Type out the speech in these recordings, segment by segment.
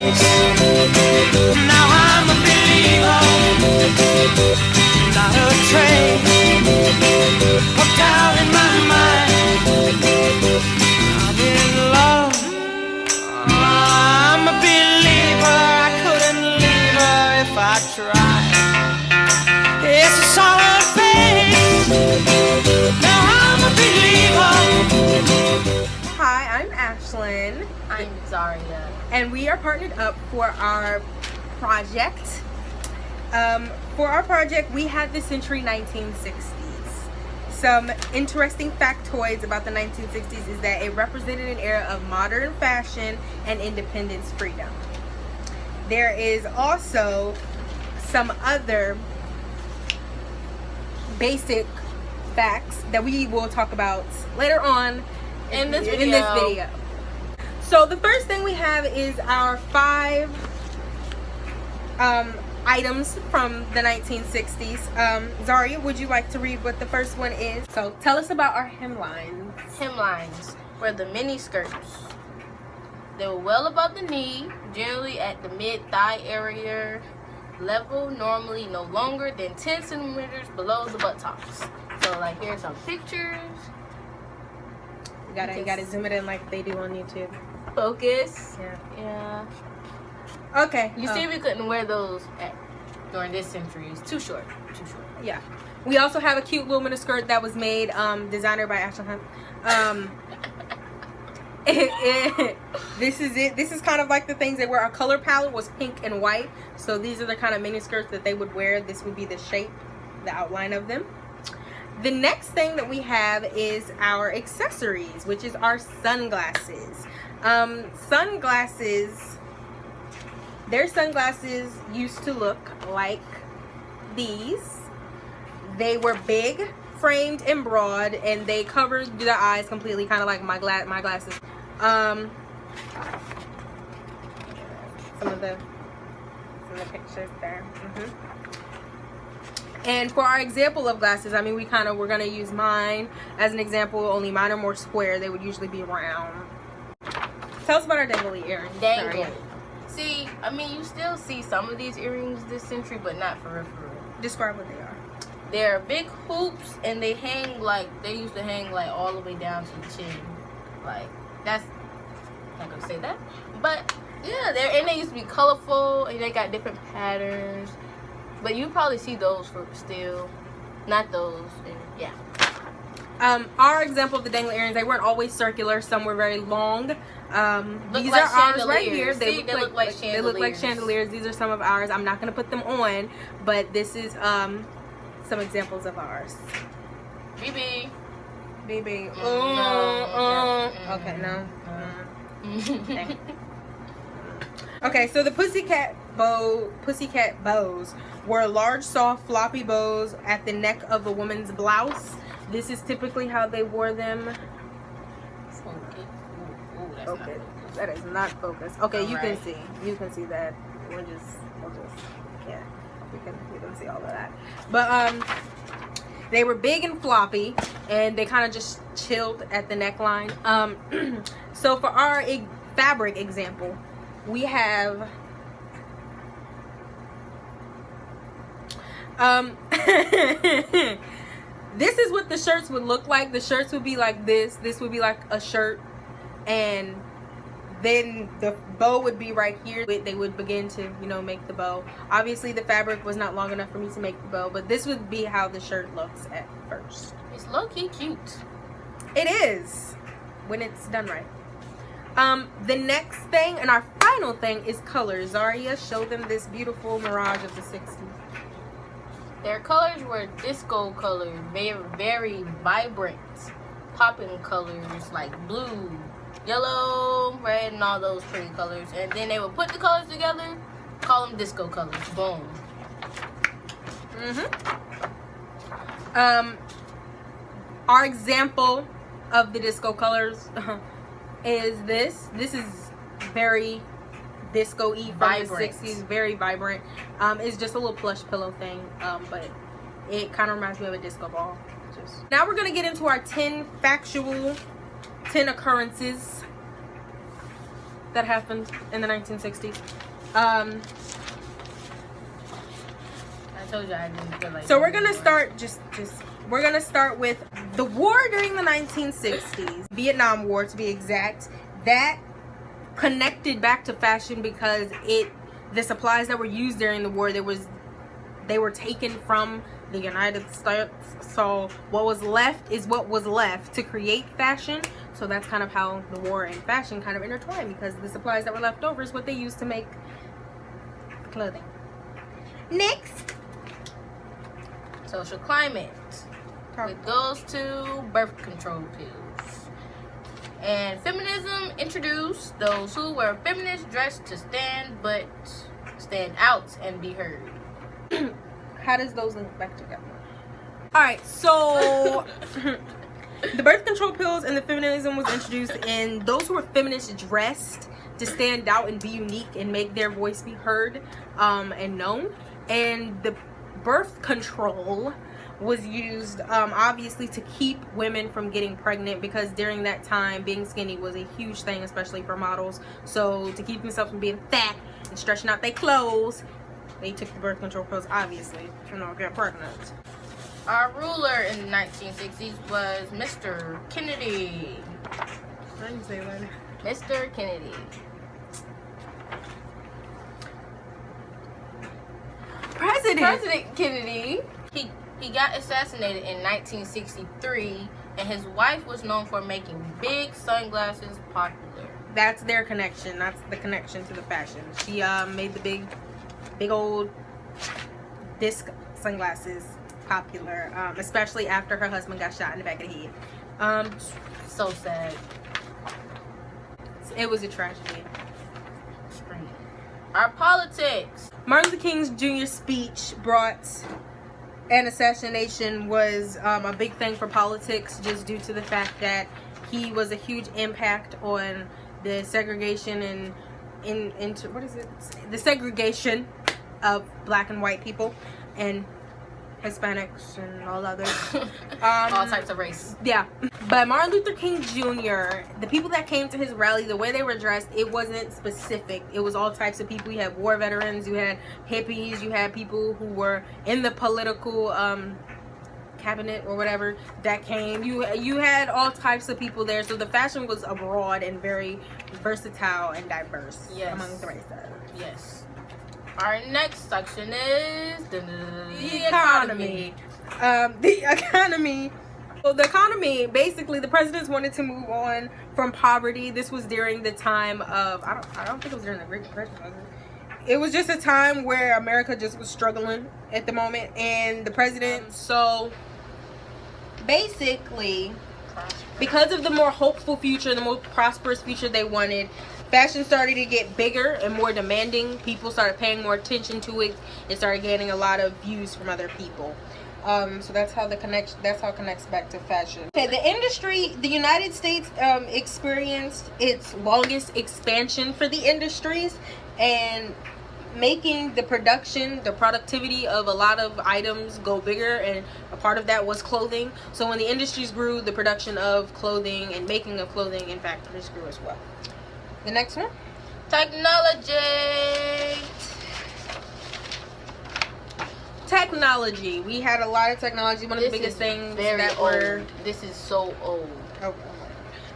Now I'm a believer, not a train. Hooked out in my mind, I'm in love. I'm a believer, I couldn't leave her if I tried. It's a solid faith. Now I'm a believer. Hi, I'm Ashlyn. I'm Zaria. And we are partnered up for our project. For our project, we had the Century 1960s. Some interesting factoids about the 1960s is that it represented an era of modern fashion and independence freedom. There is also some other basic facts that we will talk about later on in this video. So the first thing we have is our 5 items from the 1960s. Zaria, would you like to read what the first one is? So tell us about our hemlines. Hemlines were the mini skirts. They were well above the knee, generally at the mid-thigh area level, normally no longer than 10 centimeters below the buttocks. So like here's some pictures. You gotta zoom it in like they do on YouTube. Focus. Yeah. Okay. You see, we couldn't wear those during this century. It's too short. Yeah. We also have a cute little mini skirt that was made, designer by Ashley Hunt. This is it. This is kind of like the things they wear. Our color palette was pink and white. So these are the kind of mini skirts that they would wear. This would be the shape, the outline of them. The next thing that we have is our accessories, which is our sunglasses. Their sunglasses used to look like these. They were big, framed, and broad, and they covered the eyes completely, kind of like my glasses. Some of the pictures there. And for our example of glasses, I mean, we're gonna use mine as an example. Only mine are more square. They would usually be round. Tell us about our dangly earrings. Dangle. See, I mean, you still see some of these earrings this century, but not for real. Describe what they are. They're big hoops, and they hang like, they used to hang like all the way down to the chin. Like, that's, I'm not gonna say that, but yeah, they used to be colorful, and they got different patterns. But you probably see those for still, not those, and yeah. Our example of the dangly earrings, they weren't always circular. Some were very long. These like are ours right here. They look like chandeliers. They look like chandeliers. These are some of ours. I'm not gonna put them on, but this is some examples of ours. BB. Okay, no. Okay, so the pussycat bows were large, soft, floppy bows at the neck of a woman's blouse. This is typically how they wore them. Okay, that is not focused. Okay, you can see that. We'll just yeah, we can see all of that. But they were big and floppy, and they kind of just chilled at the neckline. So for our fabric example, we have this is what the shirts would look like. The shirts would be like this. This would be like a shirt, and then the bow would be right here. They would begin to, make the bow. Obviously the fabric was not long enough for me to make the bow, but this would be how the shirt looks at first. It's low-key cute. It is, when it's done right. The next thing and our final thing is colors. Zaria, show them this beautiful mirage of the 60s. Their colors were disco colors, very, very vibrant, popping colors like blue, yellow, red, and all those pretty colors. And then they would put the colors together, call them disco colors. Boom. Our example of the disco colors is this. This is very disco-y from the 60s, very vibrant. It's just a little plush pillow thing, but it kind of reminds me of a disco ball. Now we're going to get into our 10 occurrences that happened in the 1960s. I told you I didn't feel like. So we're gonna start we're gonna start with the war during the 1960s, Vietnam War to be exact. That connected back to fashion because the supplies that were used during the war, they were taken from the United States. So what was left is what was left to create fashion. So that's kind of how the war and fashion kind of intertwined, because the supplies that were left over is what they used to make clothing. Next, Social climate. It goes to birth control pills. And feminism introduced those who were feminists dressed to stand out and be heard. How does those link back together? Alright, so the birth control pills and the feminism was introduced, and those who were feminists dressed to stand out and be unique and make their voice be heard and known. And the birth control was used obviously to keep women from getting pregnant, because during that time being skinny was a huge thing, especially for models. So to keep themselves from being fat and stretching out their clothes, they took the birth control pills, obviously, to not get pregnant. Our ruler in the 1960s was Mr. Kennedy. I didn't say that. Mr. Kennedy. President Kennedy. He got assassinated in 1963, and his wife was known for making big sunglasses popular. That's their connection. That's the connection to the fashion. She made the big old disc sunglasses popular, especially after her husband got shot in the back of the head. So sad. It was a tragedy. Our politics. Martin Luther King Jr.'s speech brought an assassination was a big thing for politics, just due to the fact that he was a huge impact on the segregation and the segregation of black and white people and Hispanics and all others. All types of race. Yeah. But Martin Luther King Jr., the people that came to his rally, the way they were dressed, it wasn't specific. It was all types of people. You had war veterans, you had hippies, you had people who were in the political cabinet or whatever that came. You had all types of people there. So the fashion was broad and very versatile and diverse among the races. Yes. Our next section is the economy. The economy. Well, the economy, basically, the presidents wanted to move on from poverty. This was during the time of, I don't think it was during the Great Depression, was it? It was just a time where America just was struggling at the moment, and the president, so basically, because of the more hopeful future, the more prosperous future they wanted, fashion started to get bigger and more demanding. People started paying more attention to it. It started gaining a lot of views from other people. So that's how it connects back to fashion. Okay, the industry, the United States experienced its longest expansion for the industries, and making the productivity of a lot of items go bigger, and a part of that was clothing. So when the industries grew, the production of clothing and making of clothing in factories grew as well. The next one? Technology. We had a lot of technology. One of the biggest things that were... This is so old. Okay.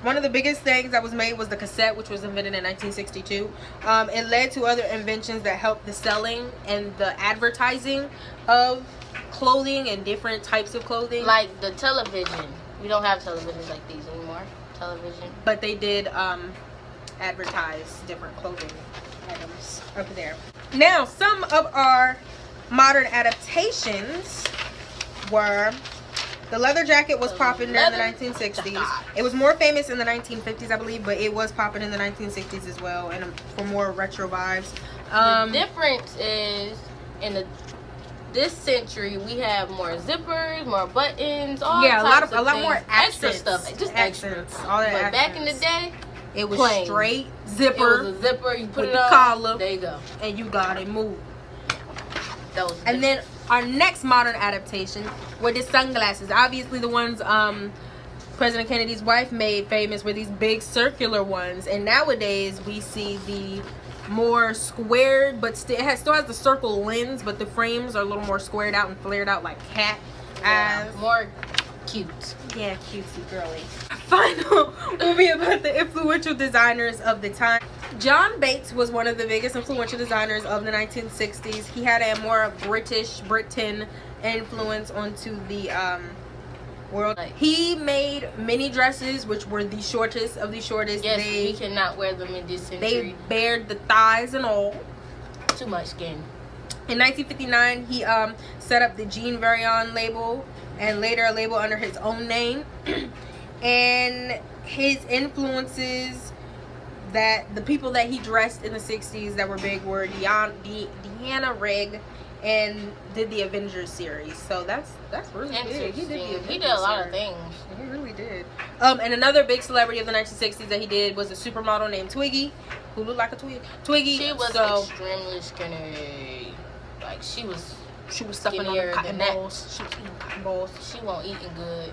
One of the biggest things that was made was the cassette, which was invented in 1962. It led to other inventions that helped the selling and the advertising of clothing and different types of clothing. Like the television. We don't have televisions like these anymore. Television. But they did advertise different clothing items over there. Now, some of our modern adaptations were... The leather jacket was popping in the 1960s. It was more famous in the 1950s, I believe, but it was popping in the 1960s as well, and for more retro vibes. The difference is this century we have more zippers, more buttons, all types of a lot more extra stuff, just accents. extra. All that but accents. back in the day, it was plain. Straight zipper. It was a zipper. You put with it the on, collar, there you go, and you got it moved. And then our next modern adaptation were the sunglasses. Obviously, the ones President Kennedy's wife made famous were these big circular ones, and nowadays we see the more squared, but still has the circle lens, but the frames are a little more squared out and flared out like cat eyes. More cute. Yeah, cutesy girly. Final will be about the influential designers of the time. John Bates was one of the biggest influential designers of the 1960s. He had a more Britain influence onto the world. He made mini dresses, which were the shortest of the shortest. Yes, we cannot wear them in this century. They bared the thighs and all. Too much skin. In 1959, he set up the Jean Varion label, and later a label under his own name. And his influences, that the people that he dressed in the 60s that were big were Deanna Rigg, and did the Avengers series. So that's really big. He did a lot of things. He really did. And another big celebrity of the 1960s that he did was a supermodel named Twiggy, who looked like a Twiggy. She was extremely skinny. Like she was stuffing on cotton balls. She was eating cotton balls. She won't eating good.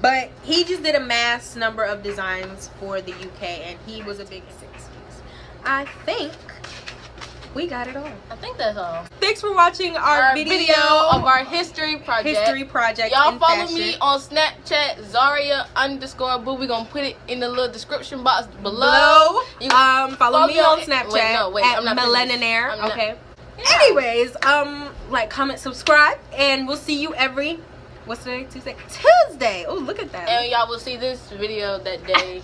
But he just did a mass number of designs for the UK, and he was a big 60s. I think we got it all. I think that's all. Thanks for watching our video of our history project. Y'all follow me on Snapchat, Zaria_boo. We're gonna put it in the little description box below. Follow me on Snapchat at Melaninaire. Okay. Yeah. Anyways, like, comment, subscribe, and we'll see you every what's today? Tuesday. Oh, look at that. And y'all will see this video that day.